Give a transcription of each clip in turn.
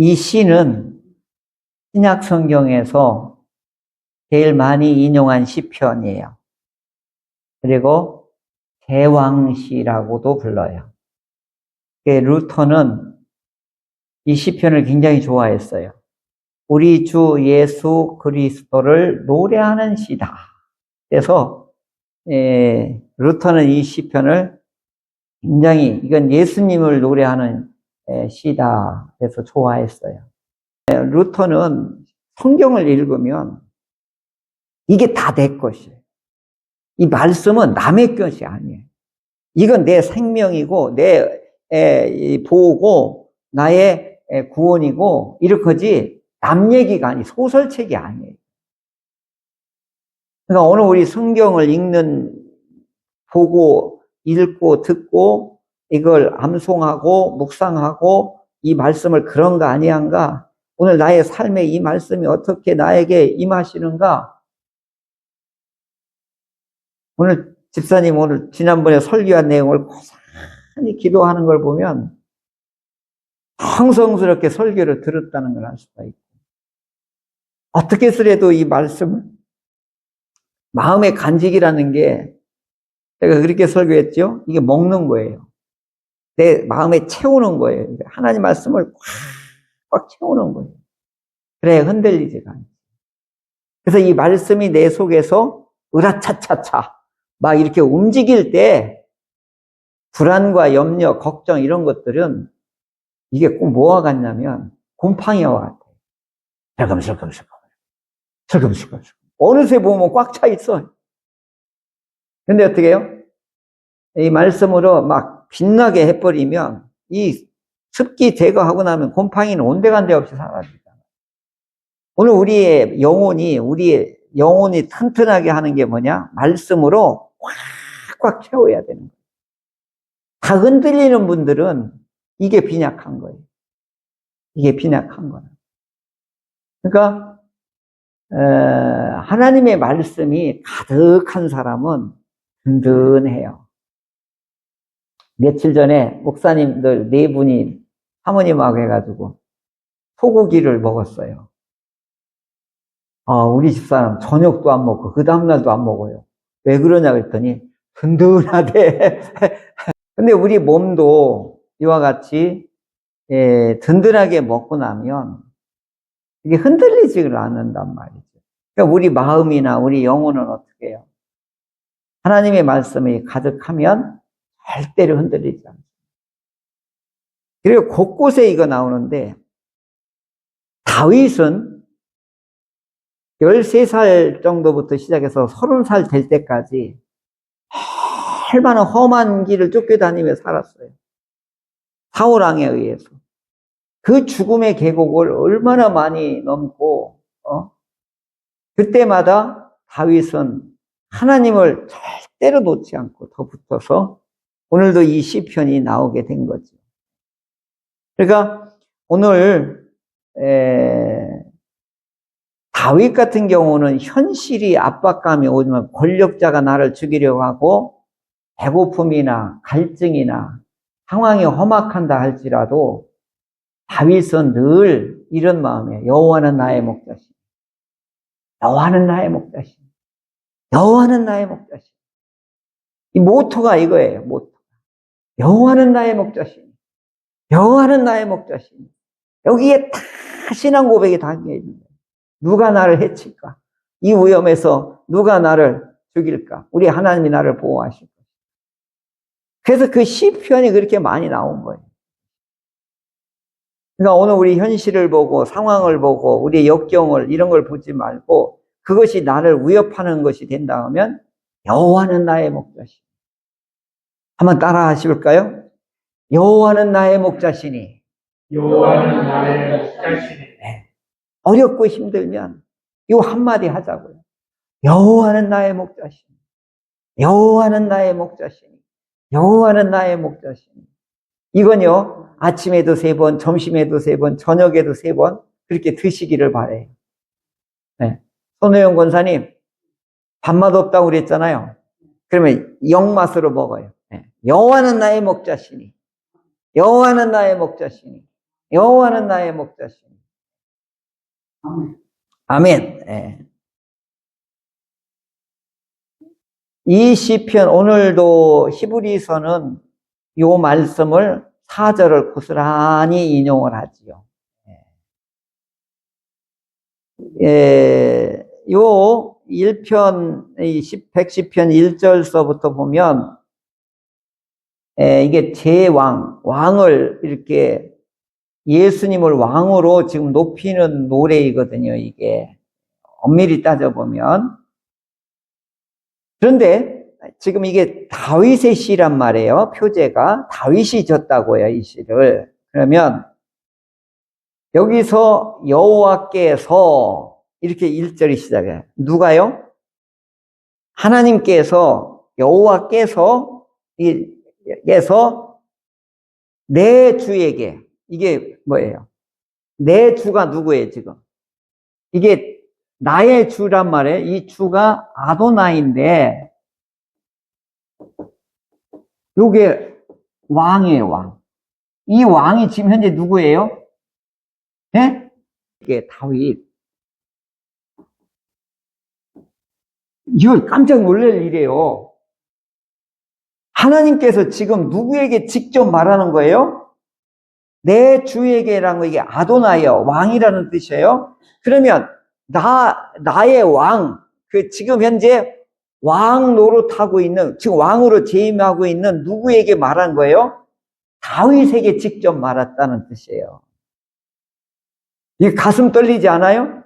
이 시는 신약 성경에서 제일 많이 인용한 시편이에요. 그리고 제왕시라고도 불러요. 루터는 이 시편을 굉장히 좋아했어요. 우리 주 예수 그리스도를 노래하는 시다. 그래서 루터는 이 시편을 굉장히 이건 예수님을 노래하는 시다. 그래서 좋아했어요. 루터는 성경을 읽으면 이게 다 내 것이에요. 이 말씀은 남의 것이 아니에요. 이건 내 생명이고 내 보호고 나의 구원이고 이렇게지 남 얘기가 아니 소설책이 아니에요. 그러니까 오늘 우리 성경을 보고 읽고 듣고 이걸 암송하고 묵상하고 이 말씀을 그런가 아니한가, 오늘 나의 삶에 이 말씀이 어떻게 나에게 임하시는가. 오늘 집사님 오늘 지난번에 설교한 내용을 고스란히 기도하는 걸 보면 성성스럽게 설교를 들었다는 걸 알 수가 있고, 어떻게 해서라도 이 말씀을 마음의 간직이라는 게, 제가 그렇게 설교했죠. 이게 먹는 거예요. 내 마음에 채우는 거예요. 하나님 말씀을 꽉 채우는 거예요. 그래 흔들리지가 않아요. 그래서 이 말씀이 내 속에서 으라차차차 막 이렇게 움직일 때 불안과 염려, 걱정 이런 것들은 이게 꼭 뭐와 같냐면 곰팡이와 같아요. 슬금슬금 어느새 보면 꽉 차 있어. 근데 어떻게 해요? 이 말씀으로 막 빛나게 해버리면 이 습기 제거하고 나면 곰팡이는 온데간데 없이 사라지잖아요. 오늘 우리의 영혼이 튼튼하게 하는 게 뭐냐? 말씀으로 꽉꽉 채워야 되는 거예요. 다 흔들리는 분들은 이게 빈약한 거예요. 이게 빈약한 거예요. 그러니까 하나님의 말씀이 가득한 사람은 든든해요. 며칠 전에 목사님들 4분이 사모님하고 해가지고 소고기를 먹었어요. 우리 집사람 저녁도 안 먹고 그 다음날도 안 먹어요. 왜 그러냐 그랬더니 든든하대. 근데 우리 몸도 이와 같이 든든하게 먹고 나면 이게 흔들리지를 않는단 말이죠. 그러니까 우리 마음이나 우리 영혼은 어떻게 해요? 하나님의 말씀이 가득하면 절대로 흔들리지 않습니다. 그리고 곳곳에 이거 나오는데, 다윗은 13살 정도부터 시작해서 30살 될 때까지 얼마나 험한 길을 쫓겨다니며 살았어요. 사울 왕에 의해서. 그 죽음의 계곡을 얼마나 많이 넘고, 그때마다 다윗은 하나님을 절대로 놓지 않고 더 붙어서 오늘도 이 시편이 나오게 된 거죠. 그러니까 오늘 다윗 같은 경우는 현실이 압박감이 오지만 권력자가 나를 죽이려고 하고 배고픔이나 갈증이나 상황이 험악한다 할지라도 다윗은 늘 이런 마음이에요. 여호와는 나의 목자시니, 여호와는 나의 목자시니, 여호와는 나의 목자시니. 이 모토가 이거예요. 모토. 여호와는 나의 목자시니, 여호와는 나의 목자시니. 여기에 다 신앙 고백이 담겨 있는 거예요. 누가 나를 해칠까? 이 위험에서 누가 나를 죽일까? 우리 하나님이 나를 보호하실 거예요. 그래서 그 시편이 그렇게 많이 나온 거예요. 그러니까 오늘 우리 현실을 보고 상황을 보고 우리의 역경을 이런 걸 보지 말고 그것이 나를 위협하는 것이 된다 하면 여호와는 나의 목자시니. 한번 따라 하실까요? 여호와는 나의 목자시니. 여호와는 나의 목자시니. 네. 어렵고 힘들면 이 한마디 하자고요. 여호와는 나의 목자시니. 여호와는 나의 목자시니. 여호와는 나의 목자시니. 이건요, 아침에도 3번, 점심에도 3번, 저녁에도 3번 그렇게 드시기를 바래요. 네. 손호영 권사님, 밥맛 없다고 그랬잖아요. 그러면 영맛으로 먹어요. 네. 여호와는 나의 목자시니. 여호와는 나의 목자시니. 여호와는 나의 목자시니. 아멘. 예. 이 시편, 오늘도 히브리서는 요 말씀을 4절을 고스란히 인용을 하지요. 예, 요 1편, 110편 1절서부터 보면, 이게 왕을 이렇게 예수님을 왕으로 지금 높이는 노래이거든요, 이게. 엄밀히 따져보면. 그런데 지금 이게 다윗의 시란 말이에요. 표제가 다윗이 졌다고요, 이 시를. 그러면 여기서 여호와께서 이렇게 1절이 시작해요. 누가요? 하나님께서, 여호와께서 내 주에게, 이게 뭐예요? 내 주가 누구예요, 지금? 이게 나의 주란 말이에요. 이 주가 아도나인데, 요게 왕이에요, 왕. 이 왕이 지금 현재 누구예요? 예? 이게 다윗. 이거 깜짝 놀랄 일이에요. 하나님께서 지금 누구에게 직접 말하는 거예요? 내 주에게라는 거, 이게 아도나예요. 왕이라는 뜻이에요. 그러면 나의 왕, 지금 현재 왕 노릇하고 있는, 지금 왕으로 재임하고 있는 누구에게 말한 거예요? 다윗에게 직접 말했다는 뜻이에요. 이 가슴 떨리지 않아요?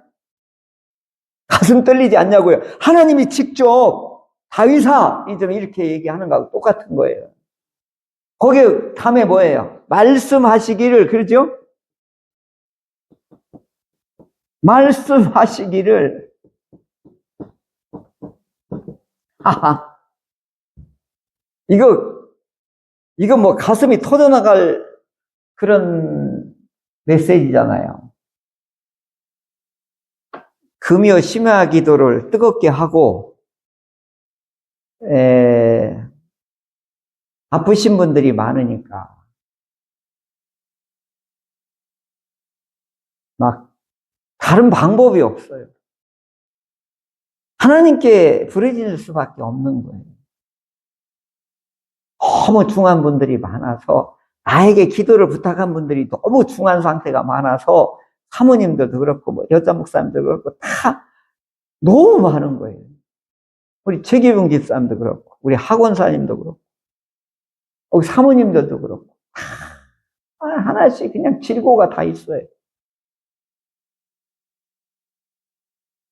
가슴 떨리지 않냐고요? 하나님이 직접 다윗아 이렇게 얘기하는 거하고 똑같은 거예요. 거기에 다음에 뭐예요? 말씀하시기를, 그러죠? 말씀하시기를. 하하. 이거 뭐 가슴이 터져나갈 그런 메시지잖아요. 금요 심야 기도를 뜨겁게 하고, 아프신 분들이 많으니까, 막, 다른 방법이 없어요. 하나님께 부르짖을 수밖에 없는 거예요. 너무 중한 분들이 많아서, 나에게 기도를 부탁한 분들이 너무 중한 상태가 많아서, 사모님들도 그렇고, 뭐, 여자 목사님도 그렇고, 다 너무 많은 거예요. 우리 최기봉 집사님도 그렇고, 우리 학원사님도 그렇고, 우리 사모님들도 그렇고, 하나씩 그냥 질고가 다 있어요.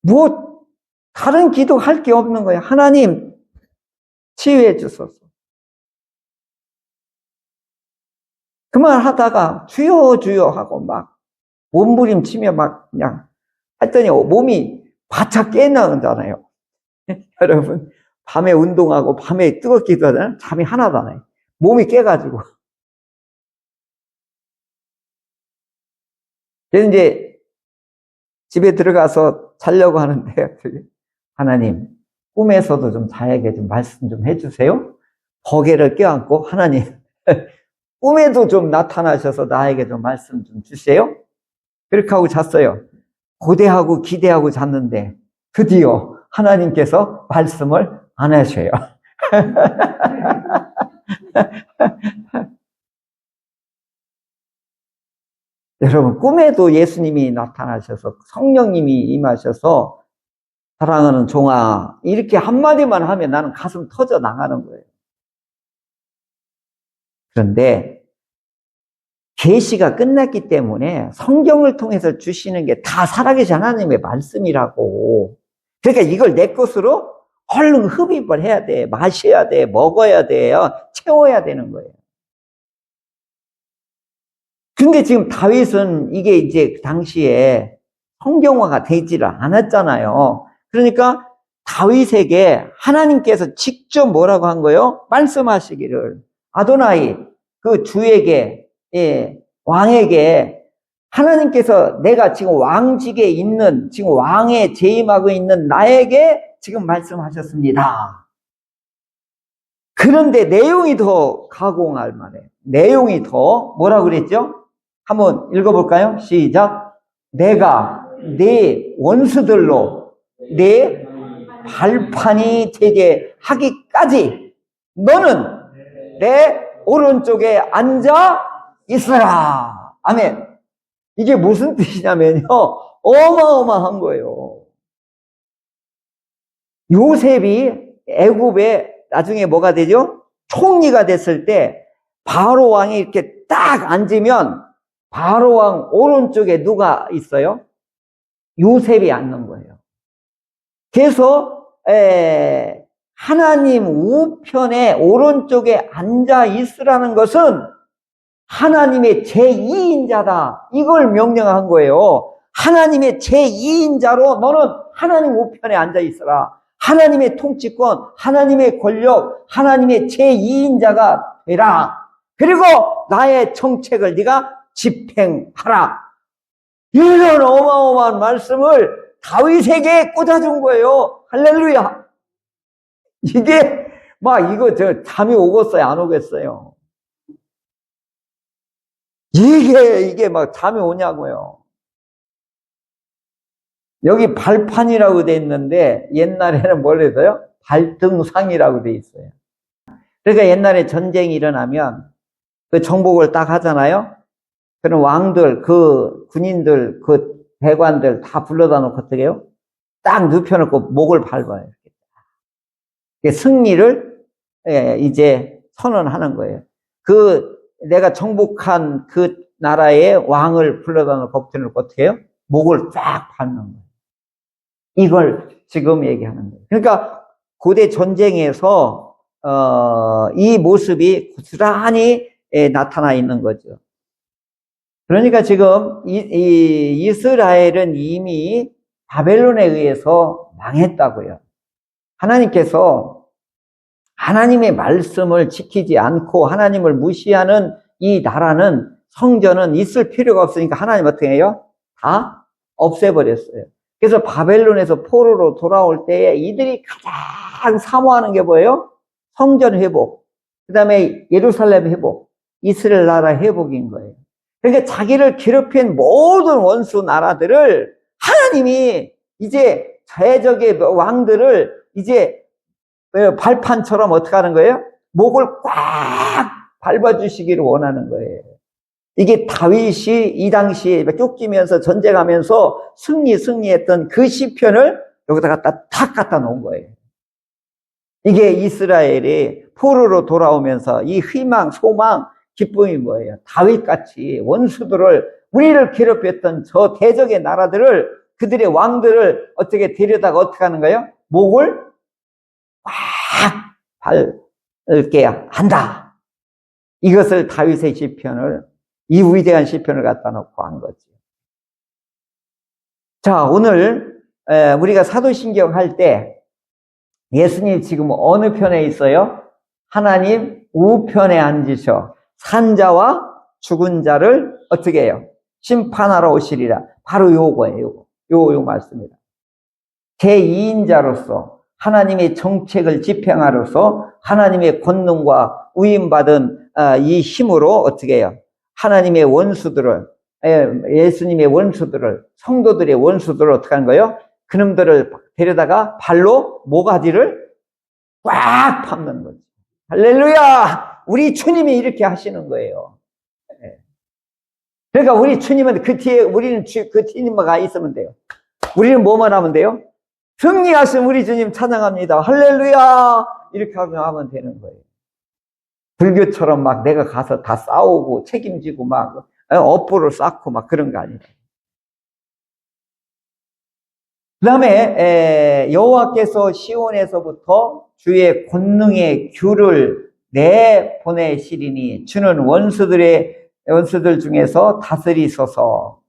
뭐, 다른 기도 할 게 없는 거예요. 하나님, 치유해 주소서. 그 말 하다가, 주여, 주여 하고 막, 몸부림치며 막 그냥, 했더니 몸이 바짝 깨나잖아요. 여러분, 밤에 운동하고 밤에 뜨겁게 기도하잖아요. 잠이 하나도 안 와요. 몸이 깨가지고. 그래서 이제 집에 들어가서 자려고 하는데, 하나님, 꿈에서도 좀 자에게 좀 말씀 좀 해주세요. 거기를 껴안고, 하나님, 꿈에도 좀 나타나셔서 나에게 좀 말씀 좀 주세요. 그렇게 하고 잤어요. 고대하고 기대하고 잤는데, 드디어 하나님께서 말씀을 안 하셔요. 여러분, 꿈에도 예수님이 나타나셔서 성령님이 임하셔서 사랑하는 종아, 이렇게 한마디만 하면 나는 가슴 터져 나가는 거예요. 그런데 계시가 끝났기 때문에 성경을 통해서 주시는 게 다 살아계신 하나님의 말씀이라고. 그러니까 이걸 내 것으로 얼른 흡입을 해야 돼. 마셔야 돼. 먹어야 돼요. 채워야 되는 거예요. 근데 지금 다윗은 이게 이제 당시에 성경화가 되지를 않았잖아요. 그러니까 다윗에게 하나님께서 직접 뭐라고 한 거예요? 말씀하시기를. 아도나이, 그 주에게, 왕에게 하나님께서 내가 지금 왕직에 있는, 지금 왕에 재임하고 있는 나에게 지금 말씀하셨습니다. 그런데 내용이 더 가공할 만해. 내용이 더 뭐라고 그랬죠? 한번 읽어볼까요? 시작. 내가 내 원수들로 내 발판이 되게 하기까지 너는 내 오른쪽에 앉아 있으라. 아멘. 이게 무슨 뜻이냐면요, 어마어마한 거예요. 요셉이 애굽에 나중에 뭐가 되죠? 총리가 됐을 때 바로 왕이 이렇게 딱 앉으면 바로 왕 오른쪽에 누가 있어요? 요셉이 앉는 거예요. 그래서 하나님 우편에 오른쪽에 앉아 있으라는 것은 하나님의 제2인자다. 이걸 명령한 거예요. 하나님의 제2인자로 너는 하나님 우편에 앉아 있어라. 하나님의 통치권, 하나님의 권력, 하나님의 제2인자가 되라. 그리고 나의 정책을 네가 집행하라. 이런 어마어마한 말씀을 다윗에게 꽂아준 거예요. 할렐루야. 이게 막 이거 잠이 오겠어요? 안 오겠어요? 이게 막 잠이 오냐고요. 여기 발판이라고 돼 있는데 옛날에는 뭘 해서요? 발등상이라고 돼 있어요. 그러니까 옛날에 전쟁이 일어나면 그 정복을 딱 하잖아요. 그럼 왕들, 그 군인들, 그 대관들 다 불러다 놓고 어떻게 해요? 딱 눕혀놓고 목을 밟아요. 승리를 이제 선언하는 거예요. 내가 정복한 그 나라의 왕을 불러다 놓고 어떻게 해요? 목을 쫙 밟는 거예요. 이걸 지금 얘기하는 거예요. 그러니까 고대 전쟁에서 이 모습이 고스란히 나타나 있는 거죠. 그러니까 지금 이스라엘은 이미 바벨론에 의해서 망했다고요. 하나님께서 하나님의 말씀을 지키지 않고 하나님을 무시하는 이 나라는, 성전은 있을 필요가 없으니까 하나님 어떻게 해요? 다 없애버렸어요. 그래서 바벨론에서 포로로 돌아올 때에 이들이 가장 사모하는 게 뭐예요? 성전 회복, 그 다음에 예루살렘 회복, 이스라엘 나라 회복인 거예요. 그러니까 자기를 괴롭힌 모든 원수 나라들을 하나님이 이제 대적의 왕들을 이제 발판처럼 어떻게 하는 거예요? 목을 꽉 밟아주시기를 원하는 거예요. 이게 다윗이 이 당시에 쫓기면서 전쟁하면서 승리했던 그 시편을 여기다가 탁 갖다 놓은 거예요. 이게 이스라엘이 포로로 돌아오면서 이 희망, 소망, 기쁨이 뭐예요? 다윗같이 원수들을, 우리를 괴롭혔던 저 대적의 나라들을, 그들의 왕들을 어떻게 데려다가 어떻게 하는 거예요? 목을 꽉 밟게 한다. 이것을 다윗의 시편을, 이 위대한 시편을 갖다 놓고 한 거죠. 자, 오늘 우리가 사도신경 할 때 예수님 지금 어느 편에 있어요? 하나님 우편에 앉으셔 산자와 죽은 자를 어떻게 해요? 심판하러 오시리라. 바로 요거예요. 요 말씀입니다. 제2인자로서 하나님의 정책을 집행하로서 하나님의 권능과 위임받은 이 힘으로 어떻게 해요? 하나님의 원수들을, 예수님의 원수들을, 성도들의 원수들을 어떻게 하는 거예요? 그놈들을 데려다가 발로 모가지를 꽉 밟는 거죠. 할렐루야! 우리 주님이 이렇게 하시는 거예요. 그러니까 우리 주님은 그 뒤에, 우리는 그 주님만 있으면 돼요. 우리는 뭐만 하면 돼요? 승리하신 우리 주님 찬양합니다. 할렐루야! 이렇게 하면 되는 거예요. 불교처럼 막 내가 가서 다 싸우고 책임지고 막 업보를 쌓고 막 그런 거 아니에요. 그 다음에 여호와께서 시온에서부터 주의 권능의 귤을 내보내시리니 주는 원수들 중에서 다스리소서.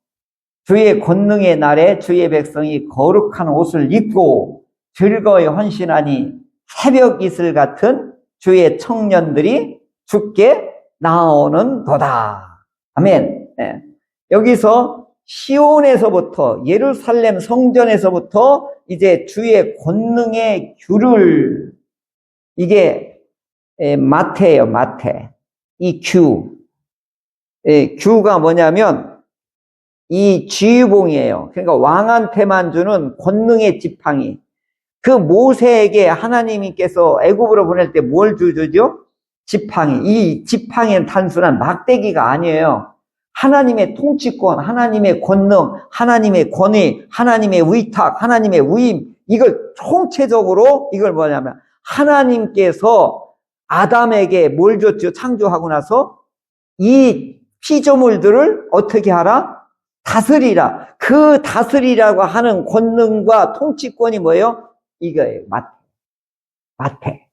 주의 권능의 날에 주의 백성이 거룩한 옷을 입고 즐거이 헌신하니 새벽 이슬 같은 주의 청년들이 주께 나오는 도다. 아멘. 여기서 시온에서부터, 예루살렘 성전에서부터 이제 주의 권능의 귤을, 이게 마태예요, 마태. 이 귤. 규가 뭐냐면 이 지휘봉이에요. 그러니까 왕한테만 주는 권능의 지팡이. 그 모세에게 하나님께서 애굽으로 보낼 때 뭘 주죠? 지팡이. 이 지팡이는 단순한 막대기가 아니에요. 하나님의 통치권, 하나님의 권능, 하나님의 권위, 하나님의 위탁, 하나님의 위임, 이걸 총체적으로 이걸 뭐냐면 하나님께서 아담에게 뭘 줬죠? 창조하고 나서 이 피조물들을 어떻게 하라? 다스리라. 그 다스리라고 하는 권능과 통치권이 뭐예요? 이거예요. 마태.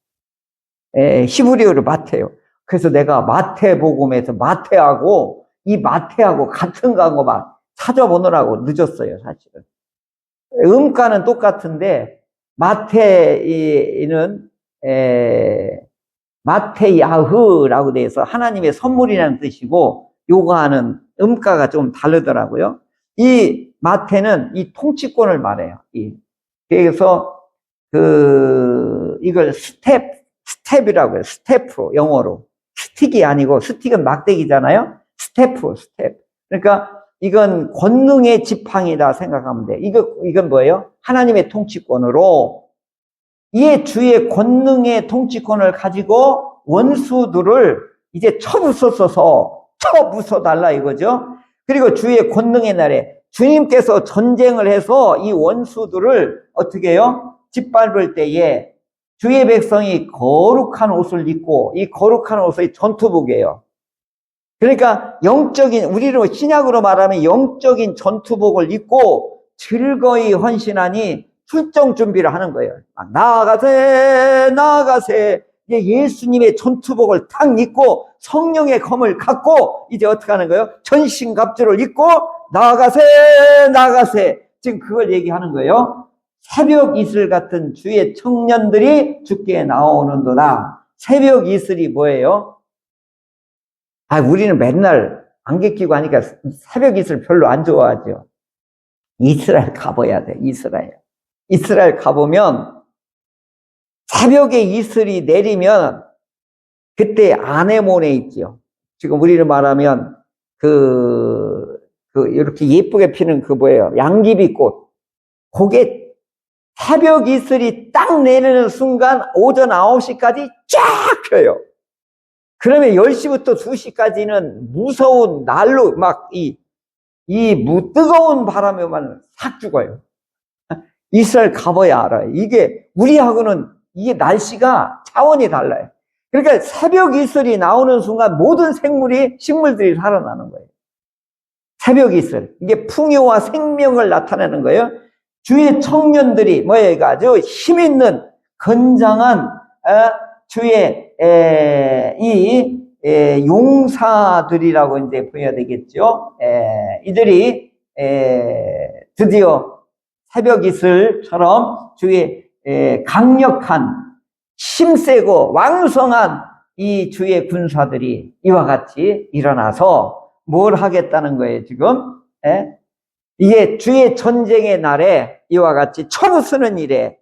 히브리어로 마태요. 그래서 내가 마태복음에서 마태하고 이 마태하고 같은 거 막 찾아보느라고 늦었어요, 사실은. 음가는 똑같은데 마태는 마테야흐라고 돼서 하나님의 선물이라는 뜻이고 요거하는 음가가 좀 다르더라고요. 이 마태는 이 통치권을 말해요. 그래서 이걸 스텝이라고 해요. 스태프, 영어로. 스틱이 아니고, 스틱은 막대기잖아요? 스텝. 그러니까 이건 권능의 지팡이다 생각하면 돼. 이건 뭐예요? 하나님의 통치권으로 이 주의 권능의 통치권을 가지고 원수들을 이제 쳐부숴달라 이거죠. 그리고 주의 권능의 날에 주님께서 전쟁을 해서 이 원수들을 어떻게 해요? 짓밟을 때에 주의 백성이 거룩한 옷을 입고 이 거룩한 옷이 전투복이에요. 그러니까 우리로 신약으로 말하면 영적인 전투복을 입고 즐거이 헌신하니 출정 준비를 하는 거예요. 막 나아가세. 이제 예수님의 전투복을 탁 입고 성령의 검을 갖고 이제 어떻게 하는 거예요? 전신갑주를 입고 나아가세. 지금 그걸 얘기하는 거예요. 새벽 이슬 같은 주의 청년들이 주께 나오는도다. 새벽 이슬이 뭐예요? 우리는 맨날 안개 끼고 하니까 새벽 이슬 별로 안 좋아하죠. 이스라엘 가봐야 돼. 이스라엘 가보면 새벽에 이슬이 내리면 그때 아네몬에 있죠. 지금 우리는 말하면 이렇게 예쁘게 피는 뭐예요? 양귀비꽃. 그게 새벽 이슬이 딱 내리는 순간 오전 9시까지 쫙 펴요. 그러면 10시부터 2시까지는 무서운 날로 막 뜨거운 바람에만 싹 죽어요. 이스라엘 가봐야 알아요. 이게 우리하고는 이게 날씨가 차원이 달라요. 그러니까 새벽 이슬이 나오는 순간 모든 식물들이 살아나는 거예요. 새벽 이슬. 이게 풍요와 생명을 나타내는 거예요. 주의 청년들이 뭐예요? 아주 힘있는 건장한 주의 용사들이라고 이제 보여야 되겠죠. 이들이 드디어 새벽 이슬처럼 주의 강력한 힘세고 왕성한 이 주의 군사들이 이와 같이 일어나서 뭘 하겠다는 거예요, 지금? 이게 주의 전쟁의 날에 이와 같이 쳐부수는 일에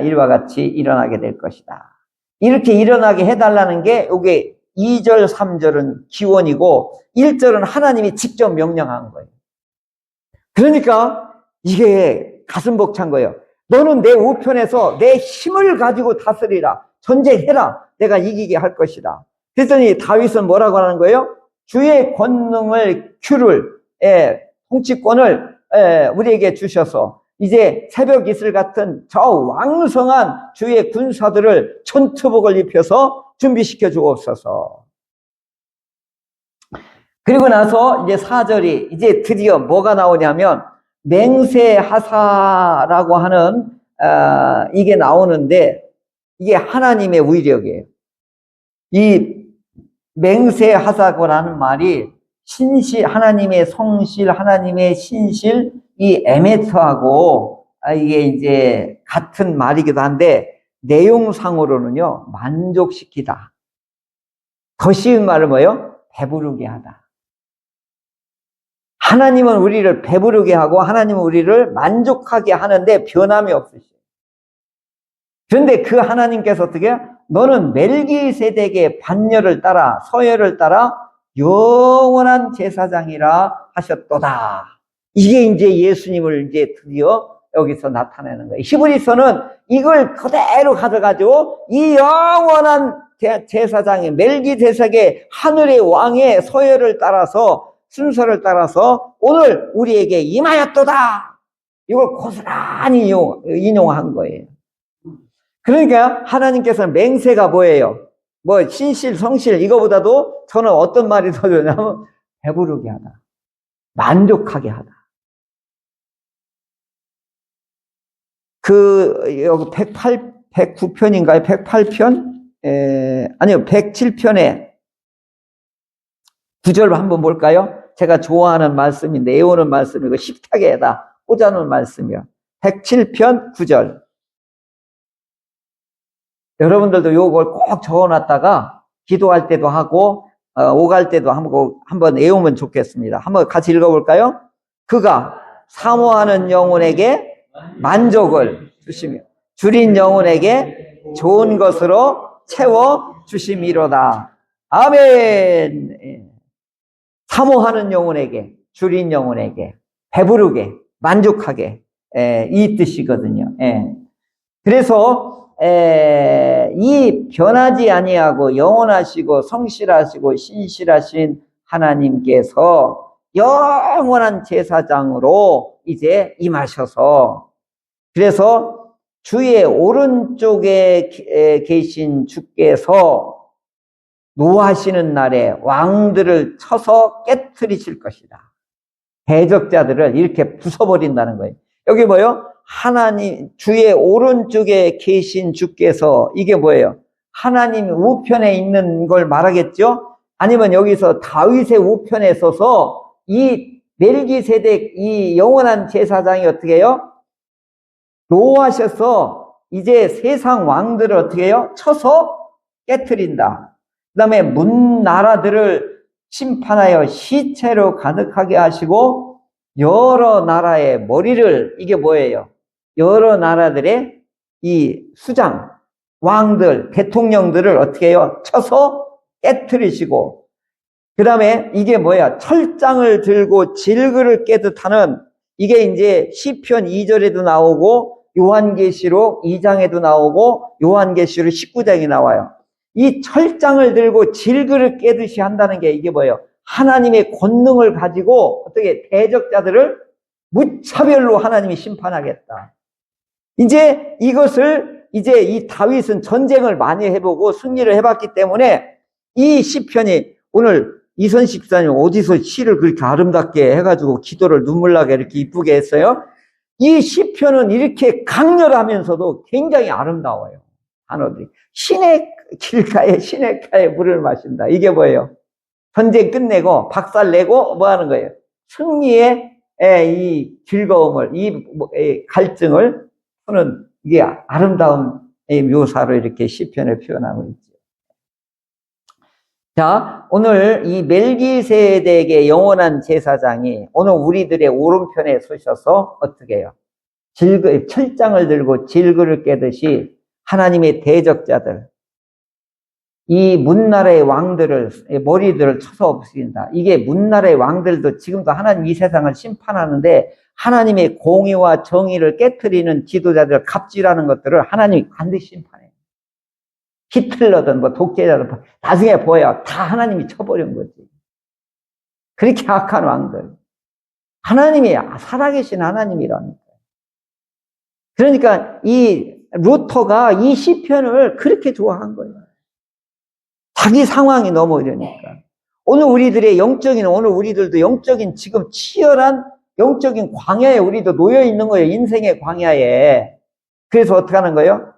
이와 같이 일어나게 될 것이다. 이렇게 일어나게 해달라는 게 이게 2절, 3절은 기원이고 1절은 하나님이 직접 명령한 거예요. 그러니까 이게 가슴 벅찬 거예요. 너는 내 우편에서 내 힘을 가지고 다스리라. 전쟁해라. 내가 이기게 할 것이다. 그랬더니 다윗은 뭐라고 하는 거예요? 주의 권능을 통치권을 우리에게 주셔서 이제 새벽 이슬 같은 저 왕성한 주의 군사들을 전투복을 입혀서 준비시켜 주옵소서. 그리고 나서 이제 4절이 이제 드디어 뭐가 나오냐면 맹세하사라고 하는 이게 나오는데 이게 하나님의 위력이에요. 이 맹세하사고라는 말이 신실, 하나님의 성실, 하나님의 신실, 이 에메트하고 이게 이제 같은 말이기도 한데 내용상으로는요 만족시키다. 더 쉬운 말은 뭐예요? 배부르게 하다. 하나님은 우리를 배부르게 하고 하나님은 우리를 만족하게 하는데 변함이 없으시죠. 그런데 그 하나님께서 어떻게 해요? 너는 멜기세덱의 반열을 따라 서열을 따라 영원한 제사장이라 하셨도다. 이게 이제 예수님을 이제 드디어 여기서 나타내는 거예요. 히브리서는 이걸 그대로 가져가지고 이 영원한 제사장의 멜기세덱의 하늘의 왕의 서열을 따라서 순서를 따라서 오늘 우리에게 임하였도다. 이걸 고스란히 인용한 거예요. 그러니까 하나님께서는 맹세가 뭐예요? 뭐 신실, 성실 이거보다도 저는 어떤 말이 더 좋냐면 배부르게 하다. 만족하게 하다. 여기 109편인가요? 108편? 아니요, 107편에 9절 한번 볼까요? 제가 좋아하는 말씀인데, 애우는 말씀이고, 식탁에다 꽂아놓은 말씀이요. 107편 9절. 여러분들도 요걸 꼭 적어놨다가, 기도할 때도 하고, 오갈 때도 한번 애우면 좋겠습니다. 한번 같이 읽어볼까요? 그가 사모하는 영혼에게 만족을 주시며 줄인 영혼에게 좋은 것으로 채워 주심이로다. 아멘. 사모하는 영혼에게, 줄인 영혼에게 배부르게, 만족하게, 이 뜻이거든요. 그래서 이 변하지 아니하고 영원하시고 성실하시고 신실하신 하나님께서 영원한 제사장으로 이제 임하셔서, 그래서 주의 오른쪽에 계신 주께서 노하시는 날에 왕들을 쳐서 깨트리실 것이다. 대적자들을 이렇게 부숴버린다는 거예요. 여기 뭐예요? 하나님, 주의 오른쪽에 계신 주께서, 이게 뭐예요? 하나님 우편에 있는 걸 말하겠죠? 아니면 여기서 다윗의 우편에 서서 이 멜기세덱, 이 영원한 제사장이 어떻게 해요? 노하셔서 이제 세상 왕들을 어떻게 해요? 쳐서 깨트린다. 그 다음에 문나라들을 심판하여 시체로 가득하게 하시고 여러 나라의 머리를, 이게 뭐예요? 여러 나라들의 이 수장, 왕들, 대통령들을 어떻게 해요? 쳐서 깨트리시고, 그 다음에 이게 뭐야? 철장을 들고 질그를 깨듯 하는, 이게 이제 시편 2절에도 나오고 요한계시록 2장에도 나오고 요한계시록 19장에 나와요. 이 철장을 들고 질그를 깨듯이 한다는 게 이게 뭐예요? 하나님의 권능을 가지고 어떻게 대적자들을 무차별로 하나님이 심판하겠다. 이제 이것을, 이제 이 다윗은 전쟁을 많이 해보고 승리를 해봤기 때문에 이 시편이, 오늘 이선식 집사님 어디서 시를 그렇게 아름답게 해가지고 기도를 눈물나게 이렇게 이쁘게 했어요? 이 시편은 이렇게 강렬하면서도 굉장히 아름다워요. 단어들이. 신의 길가에 시냇가에 물을 마신다. 이게 뭐예요? 전쟁 끝내고 박살내고 뭐 하는 거예요? 승리의 이 즐거움을, 이 갈증을 푸는, 이게 아름다운 묘사로 이렇게 시편을 표현하고 있죠. 자, 오늘 이 멜기세덱의 영원한 제사장이 오늘 우리들의 오른편에 서셔서 어떻게 해요? 철장을 들고 질그를 깨듯이 하나님의 대적자들, 이 문나라의 왕들을, 머리들을 쳐서 없애긴다. 이게 문나라의 왕들도 지금도 하나님 이 세상을 심판하는데 하나님의 공의와 정의를 깨트리는 지도자들, 갑질하는 것들을 하나님이 반드시 심판해요. 히틀러든 뭐 독재자든 나중에 보여 다 하나님이 쳐버린 거지. 그렇게 악한 왕들, 하나님이 살아계신 하나님이라니까. 그러니까 이 루터가 이 시편을 그렇게 좋아한 거예요. 자기 상황이 너무 이러니까. 오늘 우리들도 영적인 지금 치열한 영적인 광야에 우리도 놓여 있는 거예요. 인생의 광야에. 그래서 어떻게 하는 거예요?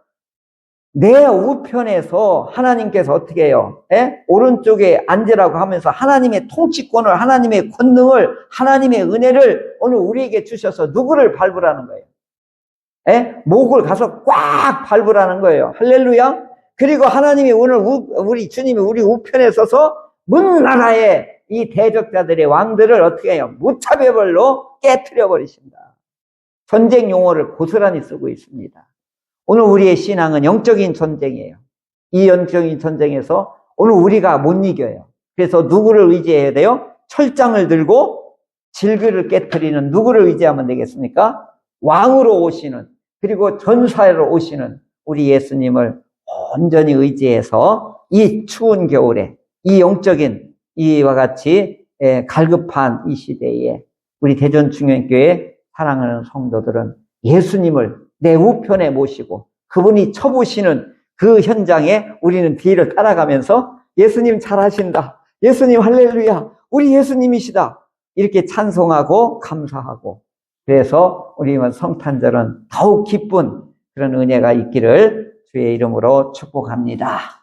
내 우편에서 하나님께서 어떻게 해요? 오른쪽에 앉으라고 하면서 하나님의 통치권을, 하나님의 권능을, 하나님의 은혜를 오늘 우리에게 주셔서 누구를 밟으라는 거예요? 목을 가서 꽉 밟으라는 거예요. 할렐루야. 그리고 하나님이 오늘 우리 주님이 우리 우편에 서서 문나라의 이 대적자들의 왕들을 어떻게 해요? 무차별로 깨트려 버리신다. 전쟁 용어를 고스란히 쓰고 있습니다. 오늘 우리의 신앙은 영적인 전쟁이에요. 이 영적인 전쟁에서 오늘 우리가 못 이겨요. 그래서 누구를 의지해야 돼요? 철장을 들고 질그를 깨트리는 누구를 의지하면 되겠습니까? 왕으로 오시는, 그리고 전사로 오시는 우리 예수님을 온전히 의지해서 이 추운 겨울에 이 영적인 이와 같이 갈급한 이 시대에 우리 대전중앙교회 사랑하는 성도들은 예수님을 내 우편에 모시고 그분이 쳐보시는 그 현장에 우리는 뒤를 따라가면서 예수님 잘하신다, 예수님 할렐루야, 우리 예수님이시다, 이렇게 찬송하고 감사하고, 그래서 우리 성탄절은 더욱 기쁜 그런 은혜가 있기를 주의 이름으로 축복합니다.